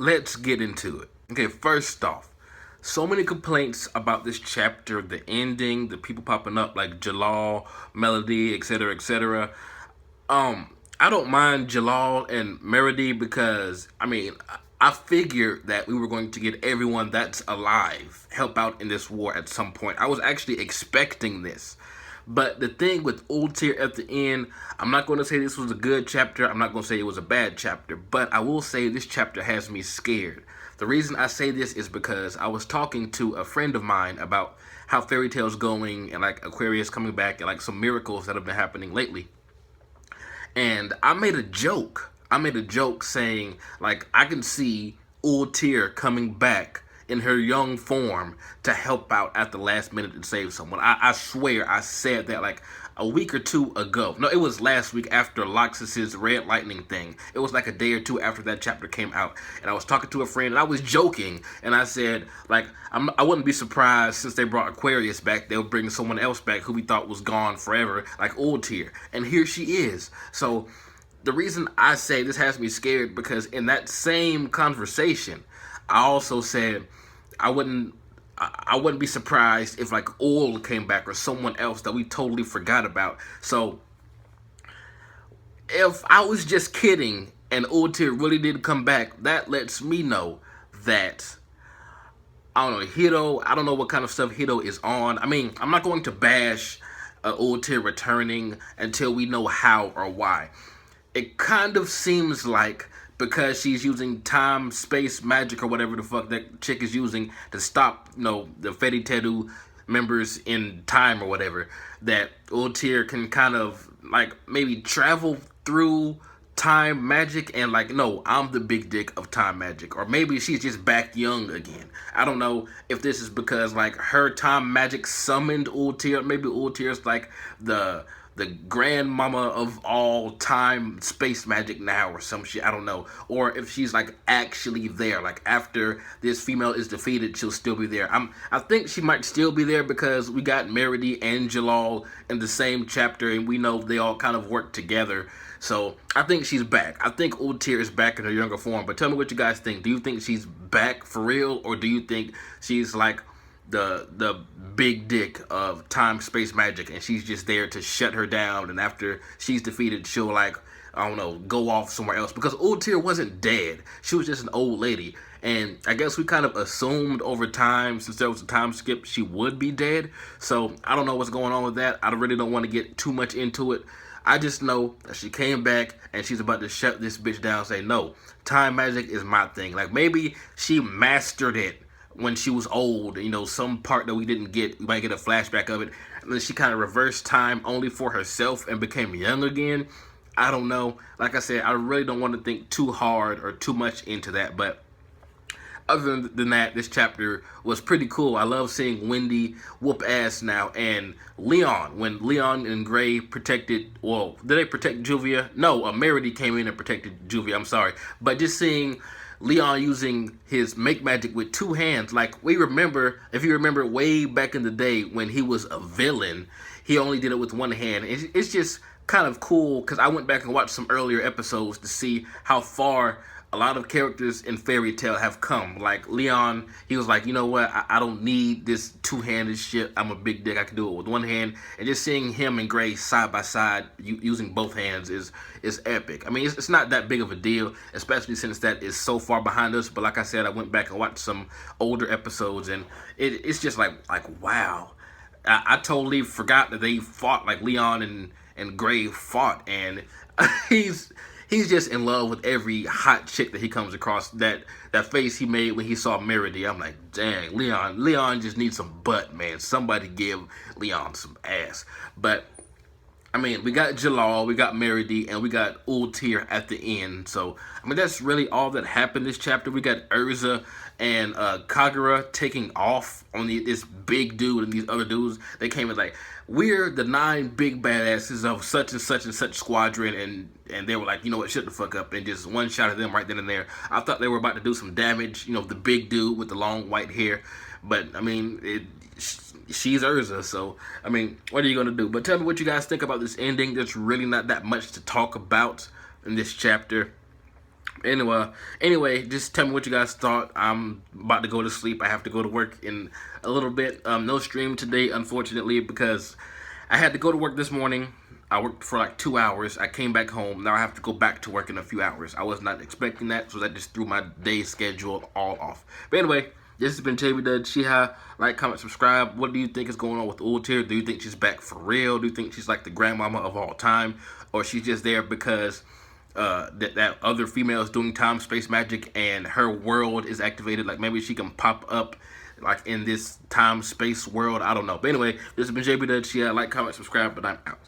let's get into it. Okay, first off, so many complaints about this chapter, the ending, the people popping up like Jalal, Melody, etc., etc. I don't mind Jalal and Meredy because I figured that we were going to get everyone that's alive help out in this war at some point. I was actually expecting this. But the thing with Ultir at the end, I'm not going to say this was a good chapter. I'm not going to say it was a bad chapter. But I will say this chapter has me scared. The reason I say this is because I was talking to a friend of mine about how Fairy Tail's going and like Aquarius coming back and like some miracles that have been happening lately. And I made a joke. I made a joke saying, like, I can see Ultir coming back in her young form to help out at the last minute and save someone. I swear I said that like a week or two ago. No, it was last week after Loxus's Red Lightning thing. It was like a day or two after that chapter came out. And I was talking to a friend and I was joking. And I said, like, I wouldn't be surprised since they brought Aquarius back, they'll bring someone else back who we thought was gone forever, like Ultir. And here she is. So the reason I say this has me scared because in that same conversation, I also said I wouldn't be surprised if like Oil came back or someone else that we totally forgot about. So if I was just kidding and Ultir really did come back, that lets me know that I don't know, Hito, I don't know what kind of stuff Hito is on. I mean, I'm not going to bash Ultir returning until we know how or why. It kind of seems like because she's using time, space, magic, or whatever the fuck that chick is using to stop, the Fairy Teru members in time or whatever, that Ultir can kind of, like, maybe travel through time magic and, like, no, I'm the big dick of time magic. Or maybe she's just back young again. I don't know if this is because, like, her time magic summoned Ultir. Maybe Ultir's, like, the grandmama of all time space magic now or some shit. I don't know. Or if she's like actually there, like after this female is defeated, she'll still be there. I think she might still be there because we got Meredy and Jalal in the same chapter and we know they all kind of work together. So I think she's back. I think Ultir is back in her younger form. But tell me what you guys think. Do you think she's back for real, or do you think she's like the big dick of time space magic and she's just there to shut her down, and after she's defeated she'll, like, I don't know, go off somewhere else? Because Ultir wasn't dead, she was just an old lady, and I guess we kind of assumed over time, since there was a time skip, she would be dead. So I don't know what's going on with that. I really don't want to get too much into it. I just know that she came back and she's about to shut this bitch down and say, no, time magic is my thing. Like, maybe she mastered it when she was old, some part that we didn't get, we might get a flashback of it, and then she kind of reversed time only for herself and became young again. I don't know. Like I said, I really don't want to think too hard or too much into that, but other than that, this chapter was pretty cool. I love seeing Wendy whoop ass now, and Leon, when Leon and Gray protected, well, did they protect Juvia? No, Meredy came in and protected Juvia, I'm sorry, but just seeing Leon using his make magic with two hands. Like, we remember, if you remember way back in the day when he was a villain, he only did it with one hand. It's just kind of cool because I went back and watched some earlier episodes to see how far a lot of characters in Fairy Tail have come. Like Leon, he was like, you know what, I don't need this two-handed shit. I'm a big dick, I can do it with one hand. And just seeing him and Gray side by side using both hands is epic. I mean, it's not that big of a deal, especially since that is so far behind us. But like I said, I went back and watched some older episodes, and it's just like wow. I totally forgot that they fought, like Leon and Gray fought, and he's just in love with every hot chick that he comes across. That face he made when he saw Meredy, I'm like, dang, Leon just needs some butt, man. Somebody give Leon some ass. But I mean, we got Jalal, we got Meredy, and we got Ultir at the end. So, I mean, that's really all that happened this chapter. We got Urza and Kagura taking off on this big dude and these other dudes. They came in like, we're the 9 big badasses of such and such squadron, and they were like, you know what, shut the fuck up, and just one shot at them right then and there. I thought they were about to do some damage, the big dude with the long white hair. But, I mean, she's Urza, so, I mean, what are you going to do? But tell me what you guys think about this ending. There's really not that much to talk about in this chapter. Anyway, just tell me what you guys thought. I'm about to go to sleep. I have to go to work in a little bit. No stream today, unfortunately, because I had to go to work this morning. I worked for like 2 hours. I came back home. Now I have to go back to work in a few hours. I was not expecting that, so that just threw my day schedule all off. But anyway, this has been jbDAuchiha. Like, comment, subscribe. What do you think is going on with Ultir? Do you think she's back for real? Do you think she's like the grandmama of all time? Or she's just there because that other female is doing time space magic and her world is activated? Like, maybe she can pop up like in this time space world. I don't know. But anyway, this has been jbDAuchiha. Like, comment, subscribe, but I'm out.